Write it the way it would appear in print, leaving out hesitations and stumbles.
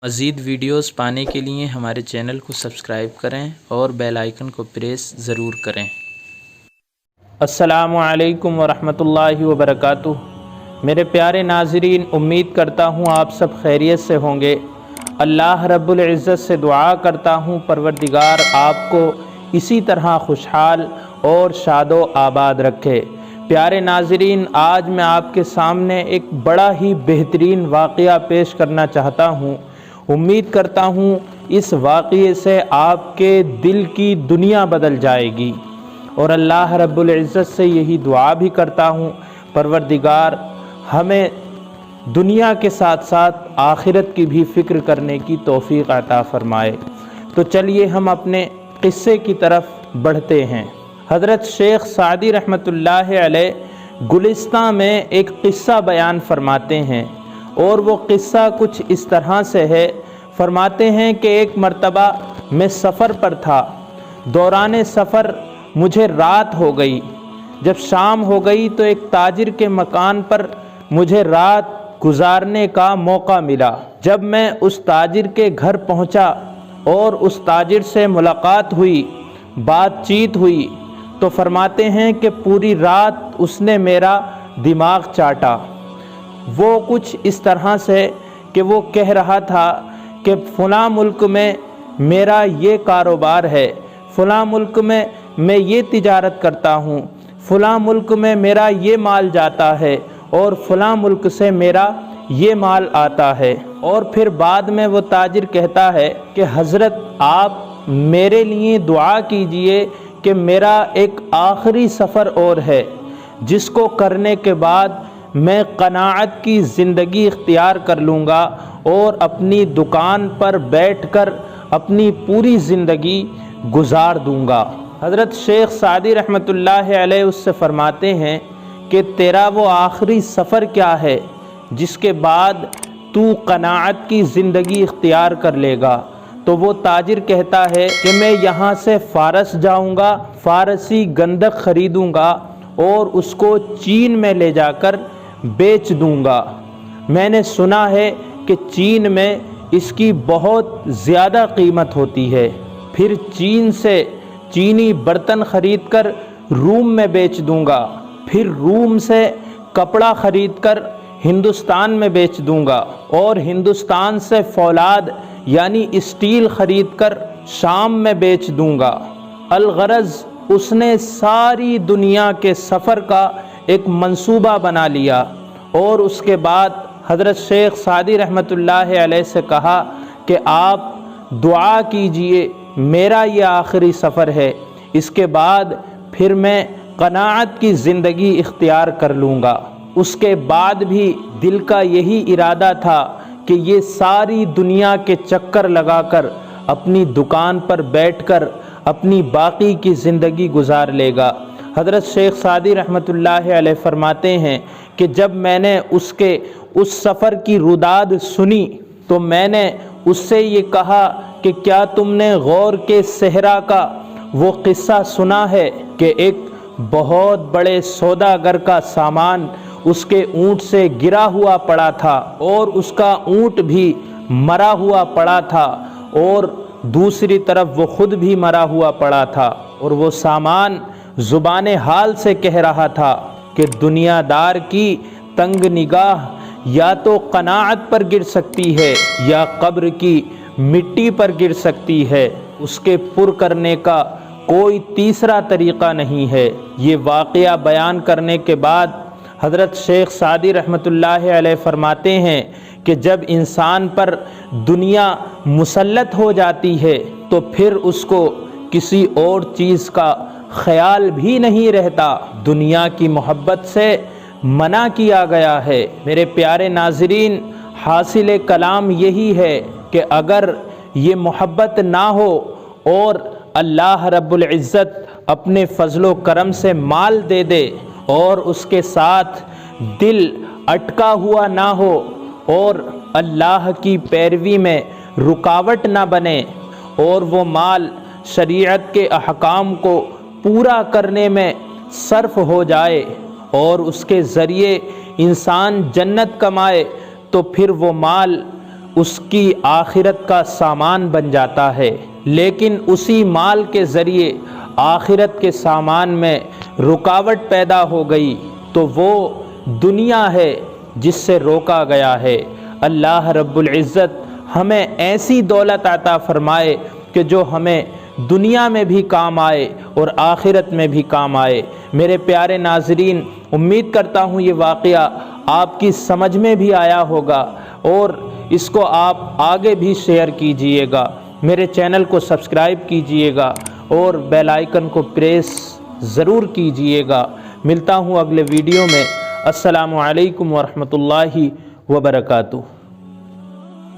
مزید ویڈیوز پانے کے لیے ہمارے چینل کو سبسکرائب کریں اور بیل آئیکن کو پریس ضرور کریں۔ السلام علیکم ورحمۃ اللہ وبرکاتہ۔ میرے پیارے ناظرین، امید کرتا ہوں آپ سب خیریت سے ہوں گے۔ اللہ رب العزت سے دعا کرتا ہوں پروردگار آپ کو اسی طرح خوشحال اور شاد و آباد رکھے۔ پیارے ناظرین، آج میں آپ کے سامنے ایک بڑا ہی بہترین واقعہ پیش کرنا چاہتا ہوں۔ امید کرتا ہوں اس واقعے سے آپ کے دل کی دنیا بدل جائے گی، اور اللہ رب العزت سے یہی دعا بھی کرتا ہوں پروردگار ہمیں دنیا کے ساتھ ساتھ آخرت کی بھی فکر کرنے کی توفیق عطا فرمائے۔ تو چلیے ہم اپنے قصے کی طرف بڑھتے ہیں۔ حضرت شیخ سعدی رحمۃ اللہ علیہ گلستان میں ایک قصہ بیان فرماتے ہیں، اور وہ قصہ کچھ اس طرح سے ہے۔ فرماتے ہیں کہ ایک مرتبہ میں سفر پر تھا، دوران سفر مجھے رات ہو گئی۔ جب شام ہو گئی تو ایک تاجر کے مکان پر مجھے رات گزارنے کا موقع ملا۔ جب میں اس تاجر کے گھر پہنچا اور اس تاجر سے ملاقات ہوئی، بات چیت ہوئی، تو فرماتے ہیں کہ پوری رات اس نے میرا دماغ چاٹا۔ وہ کچھ اس طرح سے کہ وہ کہہ رہا تھا کہ فلاں ملک میں میرا یہ کاروبار ہے، فلاں ملک میں یہ تجارت کرتا ہوں، فلاں ملک میں میرا یہ مال جاتا ہے، اور فلاں ملک سے میرا یہ مال آتا ہے۔ اور پھر بعد میں وہ تاجر کہتا ہے کہ حضرت آپ میرے لیے دعا کیجئے کہ میرا ایک آخری سفر اور ہے، جس کو کرنے کے بعد میں قناعت کی زندگی اختیار کر لوں گا اور اپنی دکان پر بیٹھ کر اپنی پوری زندگی گزار دوں گا۔ حضرت شیخ سعدی رحمۃ اللہ علیہ اس سے فرماتے ہیں کہ تیرا وہ آخری سفر کیا ہے جس کے بعد تو قناعت کی زندگی اختیار کر لے گا؟ تو وہ تاجر کہتا ہے کہ میں یہاں سے فارس جاؤں گا، فارسی گندک خریدوں گا اور اس کو چین میں لے جا کر بیچ دوں گا۔ میں نے سنا ہے کہ چین میں اس کی بہت زیادہ قیمت ہوتی ہے۔ پھر چین سے چینی برتن خرید کر روم میں بیچ دوں گا، پھر روم سے کپڑا خرید کر ہندوستان میں بیچ دوں گا، اور ہندوستان سے فولاد یعنی اسٹیل خرید کر شام میں بیچ دوں گا۔ الغرض اس نے ساری دنیا کے سفر کا ایک منصوبہ بنا لیا، اور اس کے بعد حضرت شیخ سعدی رحمۃ اللہ علیہ سے کہا کہ آپ دعا کیجئے، میرا یہ آخری سفر ہے، اس کے بعد پھر میں قناعت کی زندگی اختیار کر لوں گا۔ اس کے بعد بھی دل کا یہی ارادہ تھا کہ یہ ساری دنیا کے چکر لگا کر اپنی دکان پر بیٹھ کر اپنی باقی کی زندگی گزار لے گا۔ حضرت شیخ سعدی رحمۃ اللہ علیہ فرماتے ہیں کہ جب میں نے اس سفر کی روداد سنی تو میں نے اس سے یہ کہا کہ کیا تم نے غور کے صحرا کا وہ قصہ سنا ہے کہ ایک بہت بڑے سوداگر کا سامان اس کے اونٹ سے گرا ہوا پڑا تھا، اور اس کا اونٹ بھی مرا ہوا پڑا تھا، اور دوسری طرف وہ خود بھی مرا ہوا پڑا تھا، اور وہ سامان زبان حال سے کہہ رہا تھا کہ دنیا دار کی تنگ نگاہ یا تو قناعت پر گر سکتی ہے یا قبر کی مٹی پر گر سکتی ہے، اس کے پر کرنے کا کوئی تیسرا طریقہ نہیں ہے۔ یہ واقعہ بیان کرنے کے بعد حضرت شیخ سعدی رحمۃ اللہ علیہ فرماتے ہیں کہ جب انسان پر دنیا مسلط ہو جاتی ہے تو پھر اس کو کسی اور چیز کا خیال بھی نہیں رہتا، دنیا کی محبت سے منع کیا گیا ہے۔ میرے پیارے ناظرین، حاصل کلام یہی ہے کہ اگر یہ محبت نہ ہو اور اللہ رب العزت اپنے فضل و کرم سے مال دے دے اور اس کے ساتھ دل اٹکا ہوا نہ ہو اور اللہ کی پیروی میں رکاوٹ نہ بنے، اور وہ مال شریعت کے احکام کو پورا کرنے میں صرف ہو جائے اور اس کے ذریعے انسان جنت کمائے، تو پھر وہ مال اس کی آخرت کا سامان بن جاتا ہے، لیکن اسی مال کے ذریعے آخرت کے سامان میں رکاوٹ پیدا ہو گئی تو وہ دنیا ہے جس سے روکا گیا ہے۔ اللہ رب العزت ہمیں ایسی دولت عطا فرمائے کہ جو ہمیں دنیا میں بھی کام آئے اور آخرت میں بھی کام آئے۔ میرے پیارے ناظرین، امید کرتا ہوں یہ واقعہ آپ کی سمجھ میں بھی آیا ہوگا اور اس کو آپ آگے بھی شیئر کیجئے گا، میرے چینل کو سبسکرائب کیجئے گا اور بیل آئیکن کو پریس ضرور کیجئے گا۔ ملتا ہوں اگلے ویڈیو میں۔ السلام علیکم ورحمۃ اللہ وبرکاتہ۔